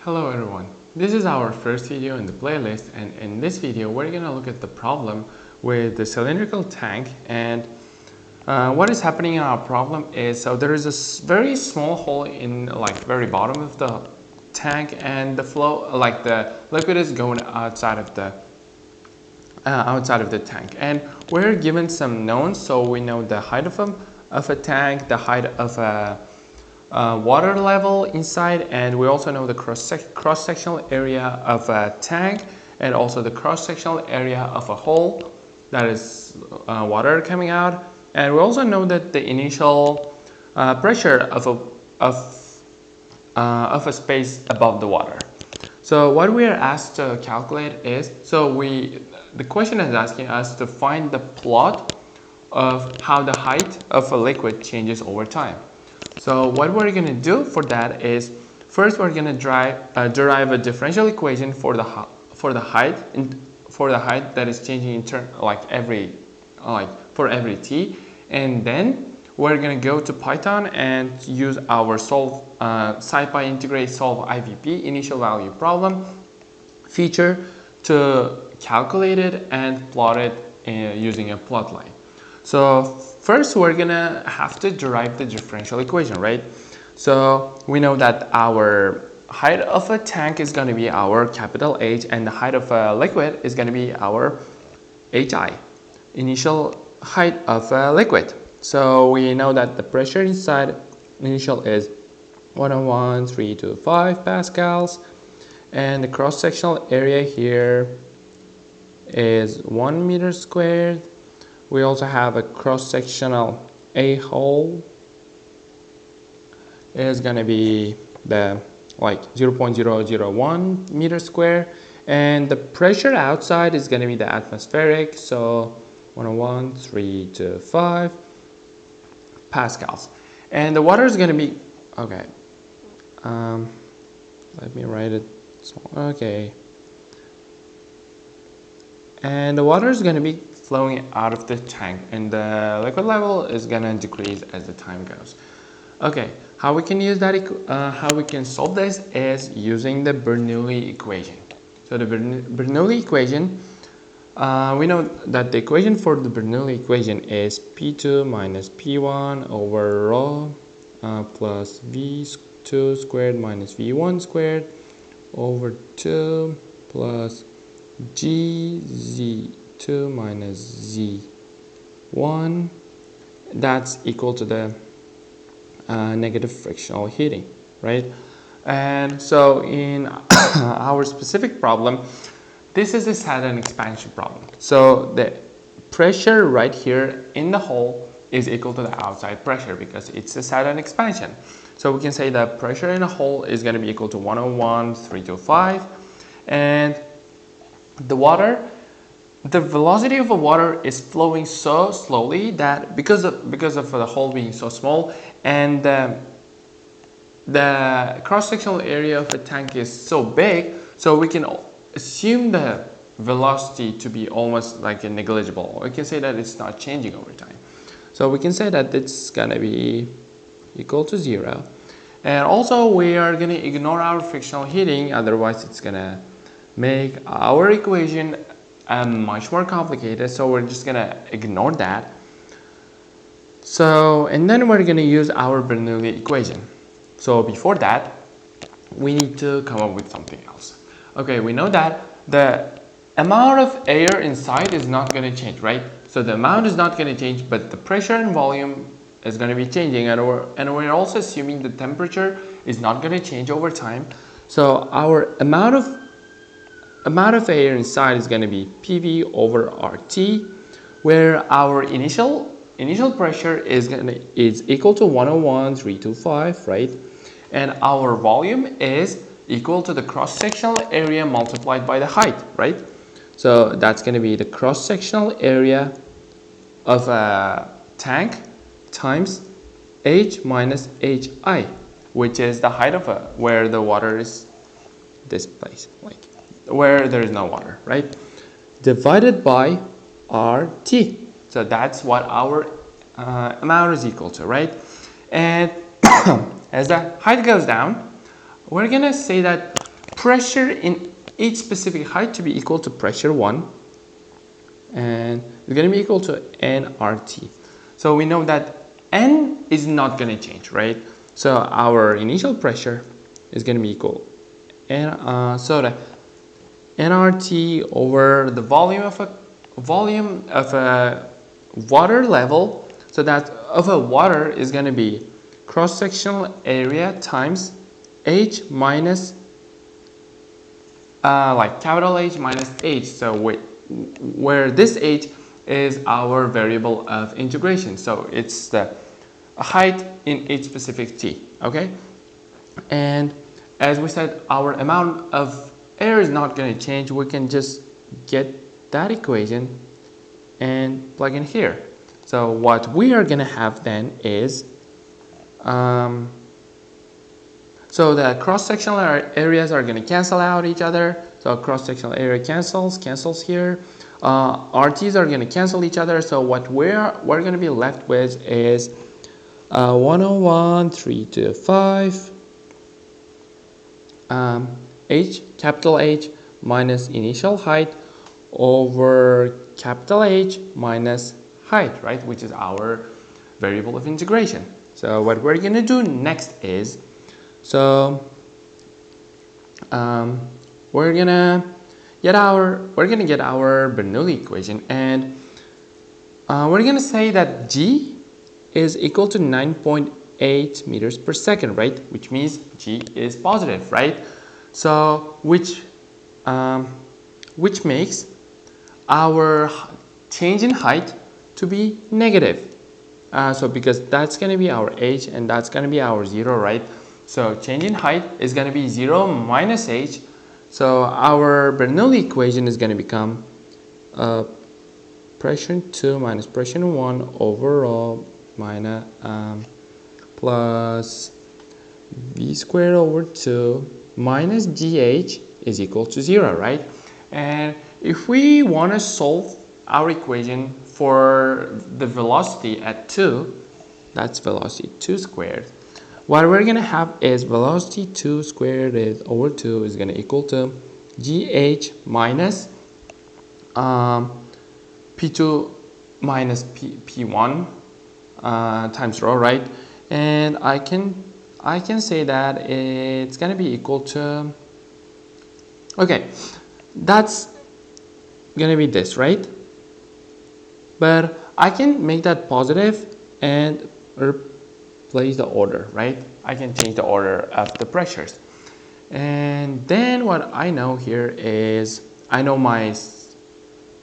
Hello everyone, this is our first video in the playlist, and in this video we're going to look at the problem with the cylindrical tank. And what is happening in our problem is, so there is a very small hole in very bottom of the tank, and the flow, the liquid is going outside of the tank, and we're given some knowns. So we know the height of a tank, the height of a water level inside, and we also know the cross-sectional area of a tank, and also the cross-sectional area of a hole that is water coming out. And we also know that the initial pressure of a space above the water. So what we are asked to calculate is, the question is asking us to find the plot of how the height of a liquid changes over time. So what we're going to do for that is, first we're going to derive a differential equation for the height that is changing in turn for every t, and then we're going to go to Python and use our SciPy integrate solve IVP initial value problem feature to calculate it and plot it using a plot line. So first we're gonna have to derive the differential equation, right? So we know that our height of a tank is gonna be our capital H, and the height of a liquid is gonna be our HI, initial height of a liquid. So we know that the pressure inside initial is 101,325 pascals, and the cross-sectional area here is 1 meter squared. We also have a cross-sectional A hole is going to be the 0.001 meter square, and the pressure outside is going to be the atmospheric, so 101,325 pascals. And the water is going to be, okay, let me write it, okay, and the water is going to be flowing out of the tank, and the liquid level is going to decrease as the time goes. Okay, how we can use that, how we can solve this is using the Bernoulli equation. So the Bernoulli equation, we know that the equation for the Bernoulli equation is P2 minus P1 over rho plus V2 squared minus V1 squared over 2 plus GZ2 minus Z1, that's equal to the negative frictional heating, right? And so in our specific problem, this is a Saturn expansion problem. So the pressure right here in the hole is equal to the outside pressure because it's a Saturn expansion. So we can say that pressure in a hole is going to be equal to 101,325, and the velocity of the water is flowing so slowly that because of the hole being so small, and the cross-sectional area of the tank is so big, so we can assume the velocity to be almost like a negligible. We can say that it's not changing over time. So we can say that it's gonna be equal to 0. And also we are gonna ignore our frictional heating, otherwise it's gonna make our equation much more complicated, so we're just gonna ignore that. So, and then we're gonna use our Bernoulli equation. So before that, we need to come up with something else. Okay, we know that the amount of air inside is not gonna change, right? So the amount is not gonna change, but the pressure and volume is gonna be changing, and we're also assuming the temperature is not gonna change over time. So our amount of air inside is going to be PV over RT, where our initial pressure is equal to 101,325, right? And our volume is equal to the cross-sectional area multiplied by the height, right? So that's going to be the cross-sectional area of a tank times H minus HI, which is the height of where the water is this place, where there is no water, right? Divided by RT. So that's what our amount is equal to, right? And as the height goes down, we're gonna say that pressure in each specific height to be equal to pressure 1, and it's going to be equal to nRT. So we know that N is not going to change, right? So our initial pressure is going to be equal so the nRT over the volume of a water level. So that of a water is going to be cross-sectional area times H minus like capital H minus H. So where this H is our variable of integration. So it's the height in each specific t. Okay, and as we said, our amount of air is not going to change. We can just get that equation and plug in here. So what we are going to have then is, so the cross-sectional areas are going to cancel out each other. So cross-sectional area cancels here. RTs are going to cancel each other. So what we're going to be left with is 101, 3 to 5, H, capital H minus initial height over capital H minus height, right, which is our variable of integration. So what we're going to do next is, so we're going to get our Bernoulli equation, and we're going to say that G is equal to 9.8 meters per second, right? Which means G is positive, right? So which makes our change in height to be negative. So because that's going to be our H and that's going to be our 0, right? So change in height is going to be 0 minus H. So our Bernoulli equation is going to become pressure 2 minus pressure 1 overall minus plus V squared over 2 minus GH is equal to 0, right? And if we want to solve our equation for the velocity at 2, that's velocity 2 squared, what we're going to have is velocity 2 squared is over 2 is going to equal to GH minus P2 minus P1 times rho, right? And I can say that it's going to be equal to, okay, that's going to be this, right? But I can make that positive and replace the order, right? I can change the order of the pressures. And then what I know here is, I know my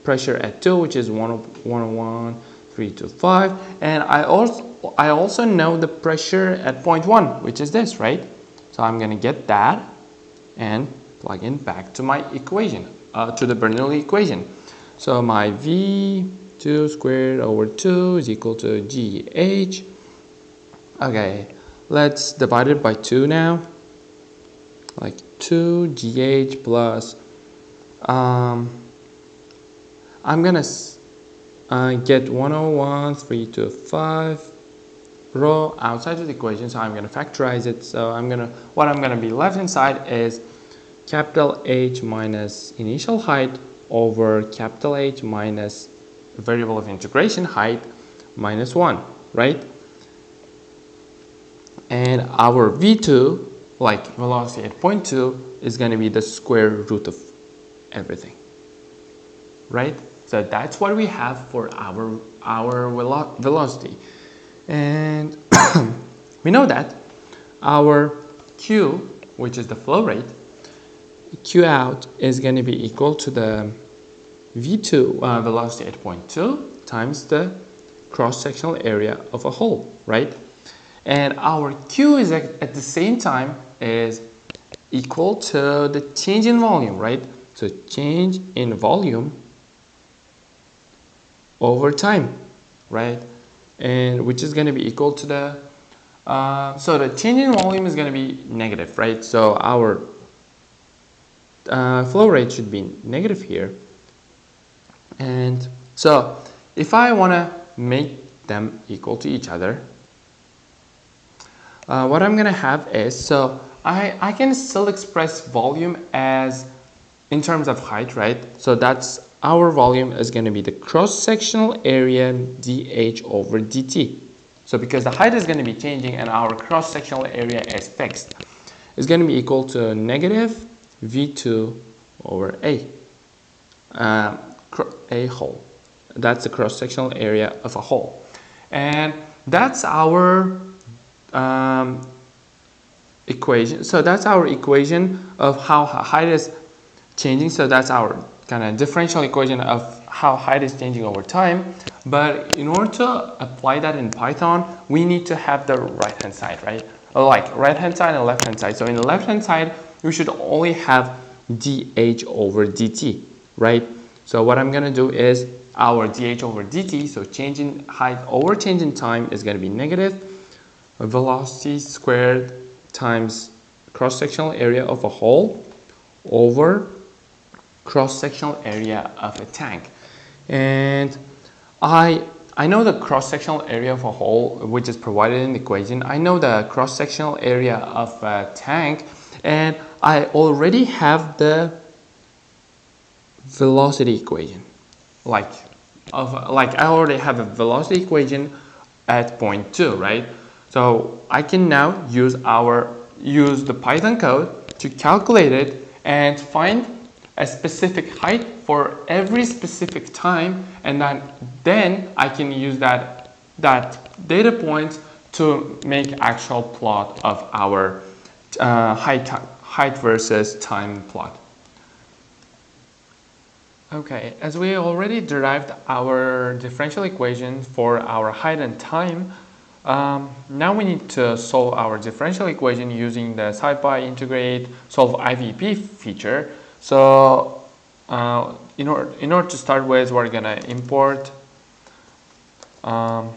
pressure at 2, which is 101, 3 to 5, and I also know the pressure at point 1, which is this, right? So I'm going to get that and plug in back to my equation, to the Bernoulli equation. So my V2 squared over 2 is equal to GH. Okay, let's divide it by 2 now. Like 2 GH plus, I'm going to get 101, 3 to 5 rho outside of the equation, so I'm going to factorize it. So what I'm going to be left inside is capital H minus initial height over capital H minus variable of integration height minus 1, right? And our V2, like velocity at point 2, is going to be the square root of everything, right? So that's what we have for our velocity. And we know that our Q, which is the flow rate, Q out is going to be equal to the V2 velocity at point 2 times the cross-sectional area of a hole, right? And our Q is at the same time is equal to the change in volume, right? So change in volume over time, right? And which is going to be equal to the, so the change in volume is going to be negative, right? So our flow rate should be negative here. And so if I want to make them equal to each other, what I'm going to have is, so I can still express volume as in terms of height, right? So that's our volume is going to be the cross-sectional area dH over dt. So because the height is going to be changing and our cross-sectional area is fixed, it's going to be equal to negative V2 over A whole. That's the cross-sectional area of a hole. And that's our equation. So that's our equation of how height is changing. So that's our kind of differential equation of how height is changing over time. But in order to apply that in Python, we need to have the right hand side, right? Like right hand side and left hand side. So in the left hand side, we should only have dH over dt, right? So what I'm going to do is our dH over dt, so change in height over change in time is going to be negative velocity squared times cross-sectional area of a hole over cross-sectional area of a tank. And I know the cross-sectional area of a hole, which is provided in the equation. I know the cross-sectional area of a tank, and I already have the velocity equation. Like I already have a velocity equation at point 2, right? So I can now use the Python code to calculate it and find a specific height for every specific time, and then I can use that data point to make actual plot of our height versus time plot. Okay, as we already derived our differential equation for our height and time, now we need to solve our differential equation using the scipy integrate solve IVP feature. So in order to start with, we're gonna import our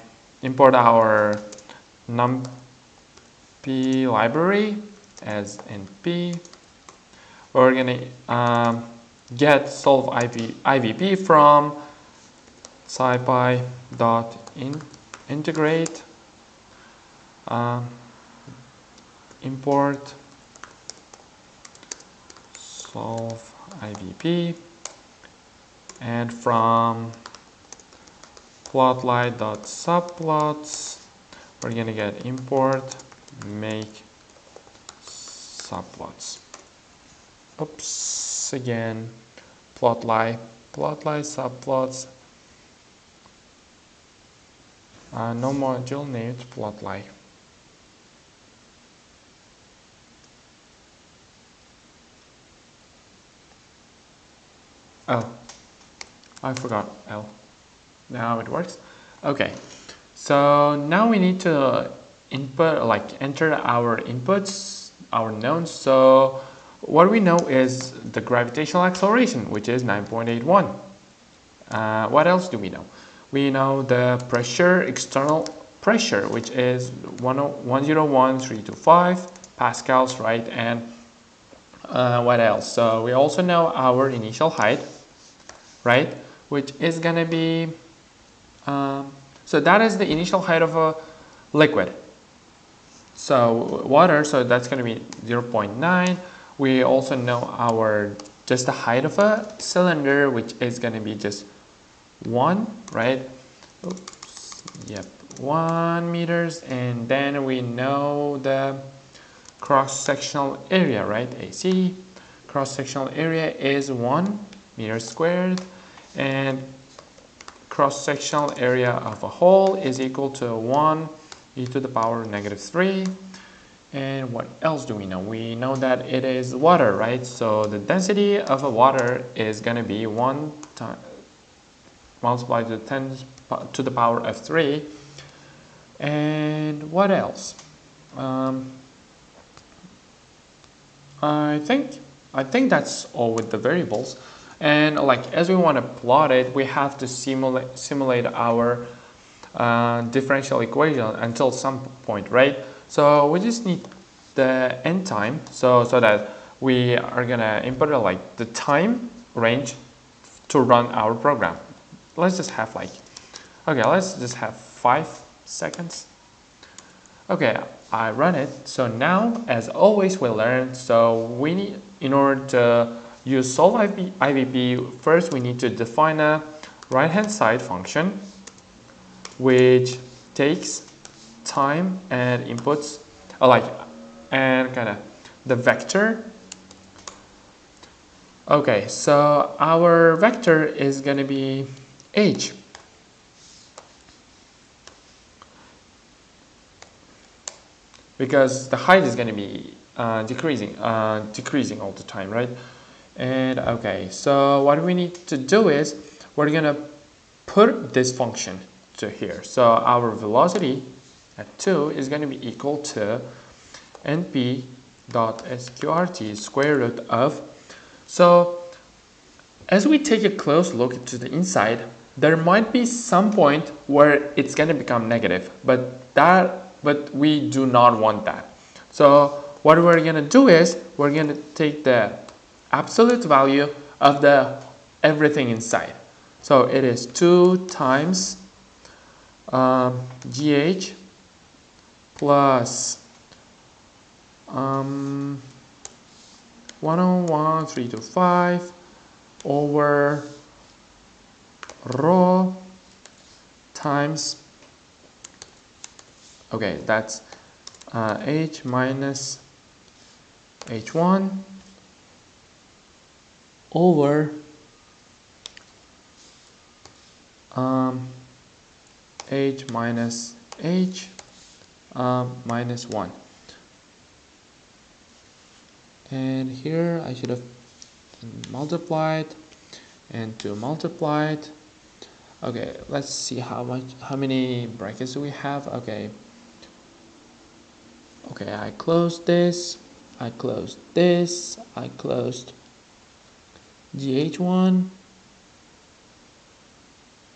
numpy library as np. We're gonna get solve IVP from scipy.integrate import solve IVP, and from plotlight.subplots we're gonna get import make subplots. Oops, again, plotlight subplots. No module named plotlight. Oh, I forgot L. Now it works. Okay, so now we need to enter our inputs, our knowns. So what we know is the gravitational acceleration, which is 9.81. What else do we know? We know the pressure, external pressure, which is 101.325 pascals, right? And what else? So we also know our initial height, right? Which is gonna be, so that is the initial height of a liquid. So water, so that's gonna be 0.9. We also know just the height of a cylinder, which is going to be just 1, right? Oops, yep, 1 meters. And then we know the cross-sectional area, right? AC. Cross-sectional area is 1 meter squared. And cross-sectional area of a hole is equal to 1 e to the power -3. And what else do we know? We know that it is water, right? So the density of a water is going to be 1 multiplied to 10 to the power of 3. And what else? I think that's all with the variables. And as we want to plot it, we have to simulate our differential equation until some point, right? So we just need the end time, so that we are gonna input the time range to run our program. Let's just have let's just have 5 seconds. Okay, I run it. So now, as always, we learn. So we need, in order to use solve IVP, first we need to define a right-hand side function which takes time and inputs, and kind of the vector. Okay, so our vector is going to be h. Because the height is going to be decreasing all the time, right? And okay, so what we need to do is we're going to put this function to here. So our velocity at 2 is going to be equal to np.sqrt square root of. So as we take a close look to the inside, there might be some point where it's going to become negative, but we do not want that. So what we're going to do is we're going to take the absolute value of the everything inside. So it is 2 times gh plus 101,325 over rho times, okay, that's h minus h1 over h minus h minus 1. And here I should have multiplied and 2 multiplied. Okay, let's see how many brackets do we have. Okay, I closed this, I closed this, I closed gh1.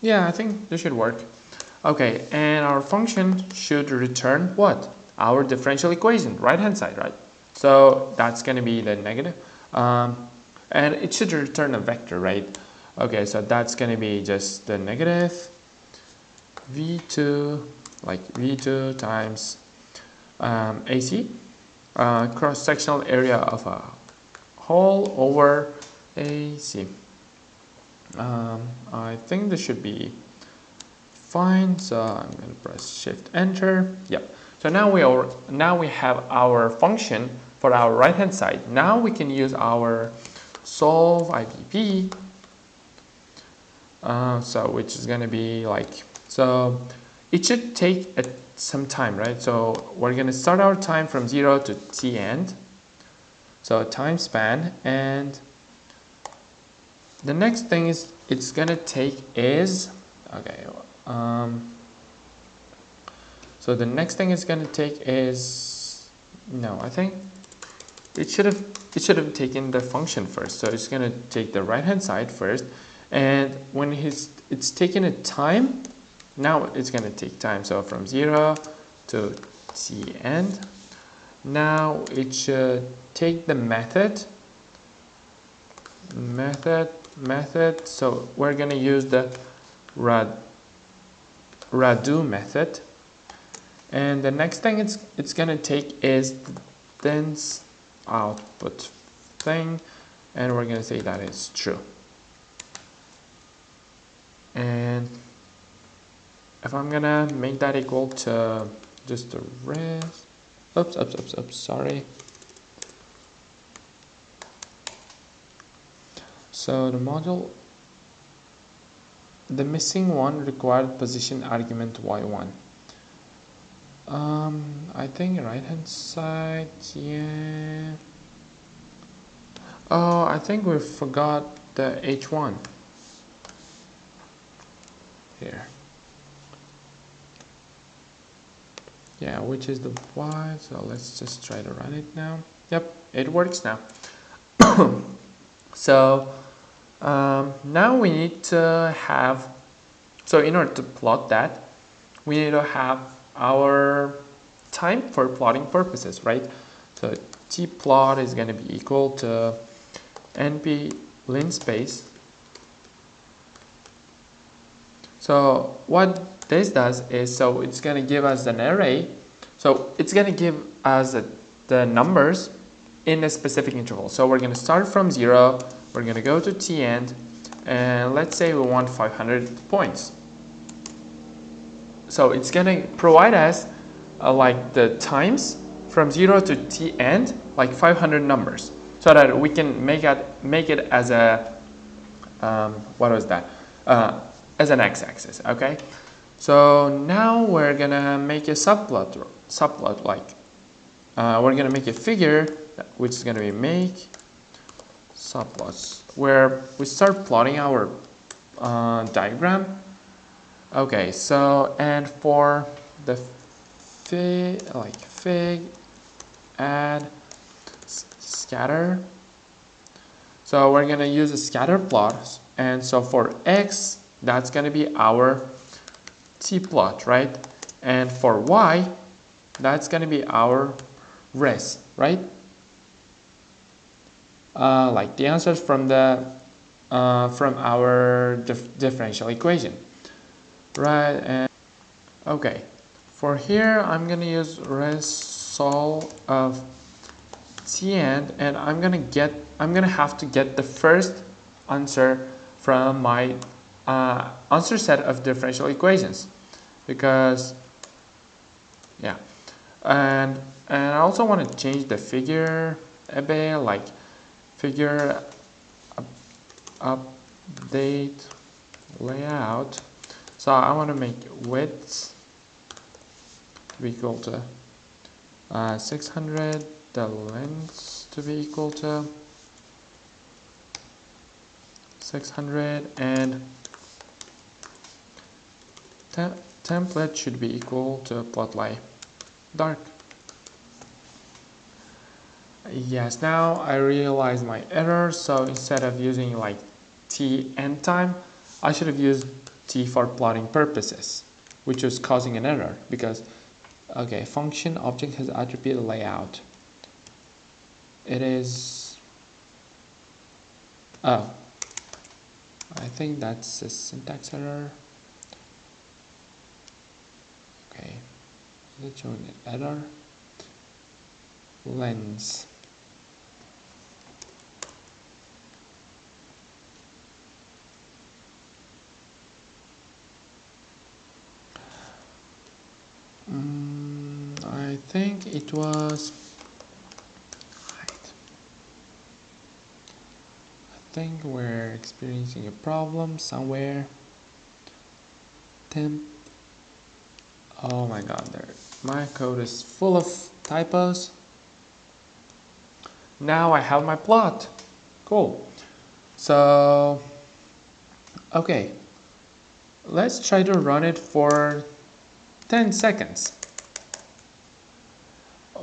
Yeah, I think this should work. Okay, and our function should return what? Our differential equation, right hand side, right? So that's going to be the negative. And it should return a vector, right? Okay, so that's going to be just the negative v2, like v2 times AC, cross-sectional area of a hole over AC. I think this should be fine, so I'm going to press Shift Enter. Yep. So now we have our function for our right hand side. Now we can use our solve IVP. So which is going to be like, so it should take some time, right? So we're going to start our time from 0 to t end. So time span, and the next thing is it's going to take is, okay, so the next thing it's going to take is, no, I think it should have taken the function first. So it's going to take the right hand side first, and when it's taken a time, now it's going to take time. So from 0 to t end. Now it should take the method. So we're going to use the radu method, and the next thing it's going to take is the dense output thing, and we're going to say that is true. And if I'm going to make that equal to just the rest, oops, sorry. So the module, the missing one required position argument y1. I think right hand side, yeah. Oh, I think we forgot the h1 here. Yeah, which is the y. So let's just try to run it now. Yep, it works now. So now we need to have, so in order to plot that, we need to have our time for plotting purposes, right? So tplot is going to be equal to np linspace. So what this does is, so it's going to give us an array. So it's going to give us the numbers in a specific interval. So we're going to start from 0, we're going to go to t end, and let's say we want 500 points. So it's going to provide us like the times from 0 to t end, like 500 numbers, so that we can make it as a what was that? As an x-axis. Okay. So now we're gonna make a subplot like we're gonna make a figure which is gonna be make subplots, where we start plotting our diagram. Okay, so and for the fig add scatter, so we're gonna use a scatter plot, and so for x that's gonna be our t plot, right? And for y that's gonna be our res, right? Like the answers from the from our differential equation, right? And okay, for here I'm gonna use res sol of t end, and I'm gonna have to get the first answer from my answer set of differential equations, because yeah, and I also want to change the figure a bit, like figure update layout. So I want to make width to be equal to 600, the length to be equal to 600, and template should be equal to plotly dark. Yes, now I realize my error. So instead of using like t end time, I should have used t for plotting purposes, which was causing an error because, okay, function object has attribute layout. It is, oh, I think that's a syntax error. Okay, let's show an error. Lens. I think it was height. I think we're experiencing a problem somewhere. Temp. Oh my god, my code is full of typos. Now I have my plot. Cool. So, okay, let's try to run it for 10 seconds.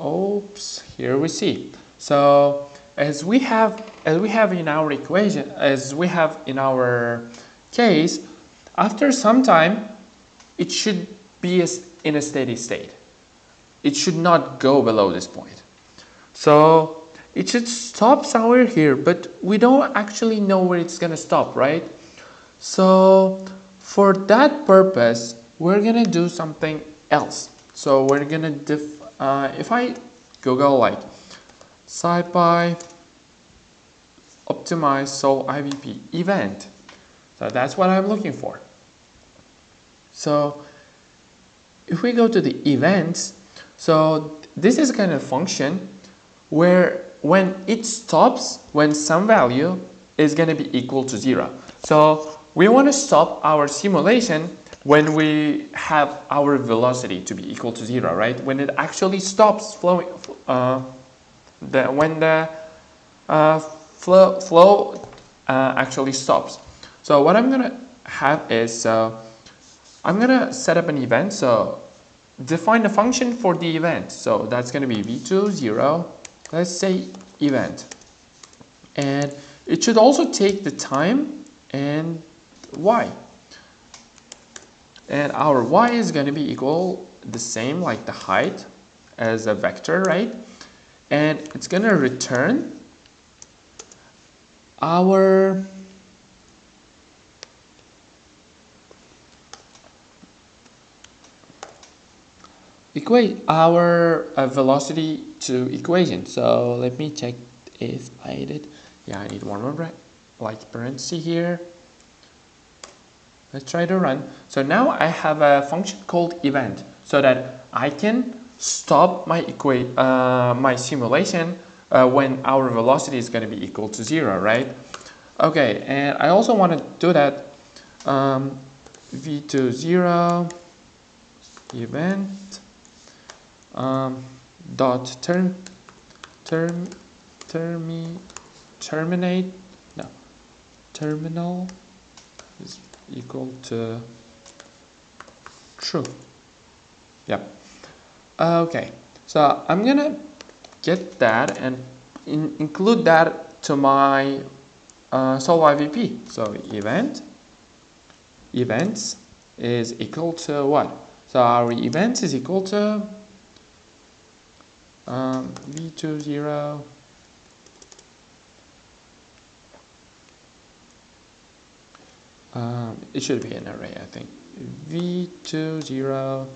Oops, here we see. So as we have in our equation, as we have in our case, after some time, it should be in a steady state. It should not go below this point. So it should stop somewhere here, but we don't actually know where it's gonna stop, right? So for that purpose, we're gonna do something else. So we're gonna if I Google like scipy optimize sol IVP event, so that's what I'm looking for. So if we go to the events, so this is kind of function where when it stops, when some value is going to be equal to 0. So we want to stop our simulation when we have our velocity to be equal to 0, right? When it actually stops flowing, when the flow actually stops. So what I'm going to have is, I'm going to set up an event. So define a function for the event. So that's going to be v2, 0. Let's say event. And it should also take the time and y. And our y is going to be equal the same like the height as a vector, right? And it's going to return our equate our velocity to equation. So let me check if I did. Yeah, I need one more like parenthesis here. Let's try to run. So now I have a function called event, so that I can stop my my simulation when our velocity is going to be equal to 0, right? Okay, and I also want to do that v2 0 event dot terminate, no, terminal is equal to true. Yep. Okay, so I'm gonna get that and include that to my solve IVP. So events is equal to what? So our events is equal to v2 0 it should be an array, I think. v2 0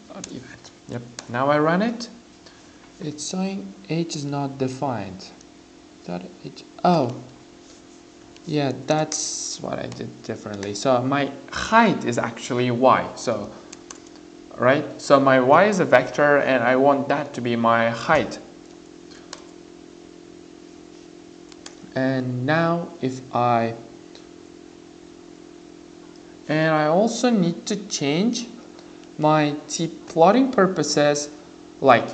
dot event. Yep. Now I run it. It's saying h is not defined. Dot h. Oh, yeah, that's what I did differently. So my height is actually y. So, right? So my y is a vector, and I want that to be my height. And now if I also need to change my t plotting purposes, like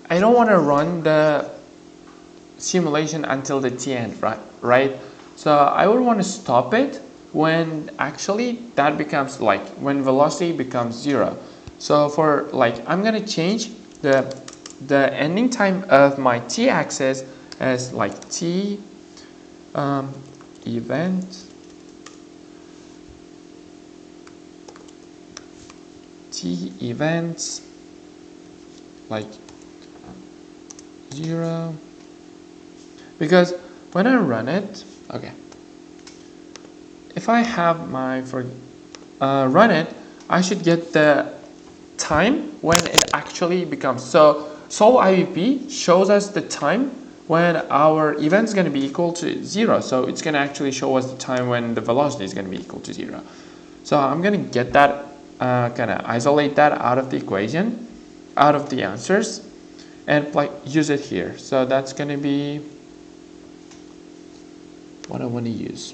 I don't want to run the simulation until the t end, right? So I would want to stop it when actually that becomes like when velocity becomes 0. So for like I'm gonna change the ending time of my t-axis as like t event events like 0, because when I run it, okay, if I have my run it, I should get the time when it actually becomes. So solve IVP shows us the time when our event is going to be equal to 0. So it's going to actually show us the time when the velocity is going to be equal to 0. So I'm going to get that, kind of isolate that out of the equation, out of the answers, and like use it here. So that's going to be what I want to use.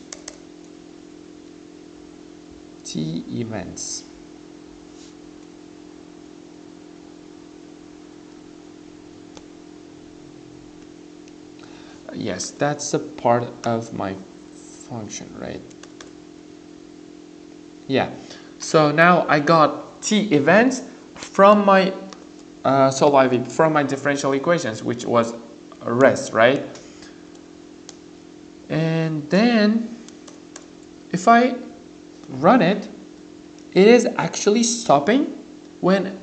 T events. Yes, that's a part of my function, right? Yeah. So now I got t events from my from my differential equations, which was rest, right? And then if I run it, it is actually stopping when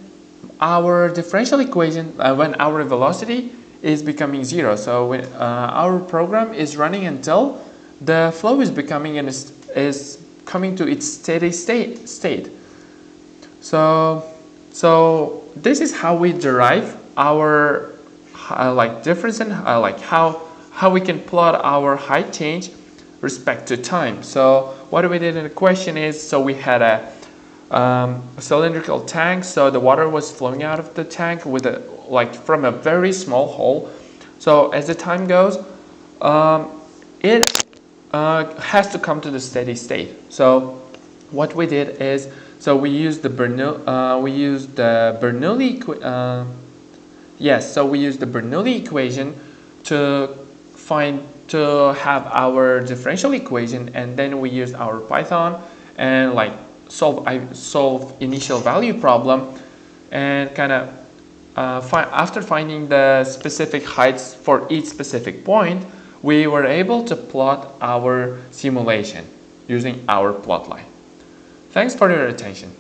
our differential equation, when our velocity is becoming 0. So when our program is running until the flow is becoming is coming to its steady state. So this is how we derive our like difference in like how we can plot our height change respect to time. So what we did in the question is, so we had a cylindrical tank, so the water was flowing out of the tank with a like from a very small hole. So as the time goes, it has to come to the steady state. So what we did is, so we used the Bernoulli equation to have our differential equation, and then we used our Python and like solve initial value problem, and kind of after finding the specific heights for each specific point, we were able to plot our simulation using our plot line. Thanks for your attention.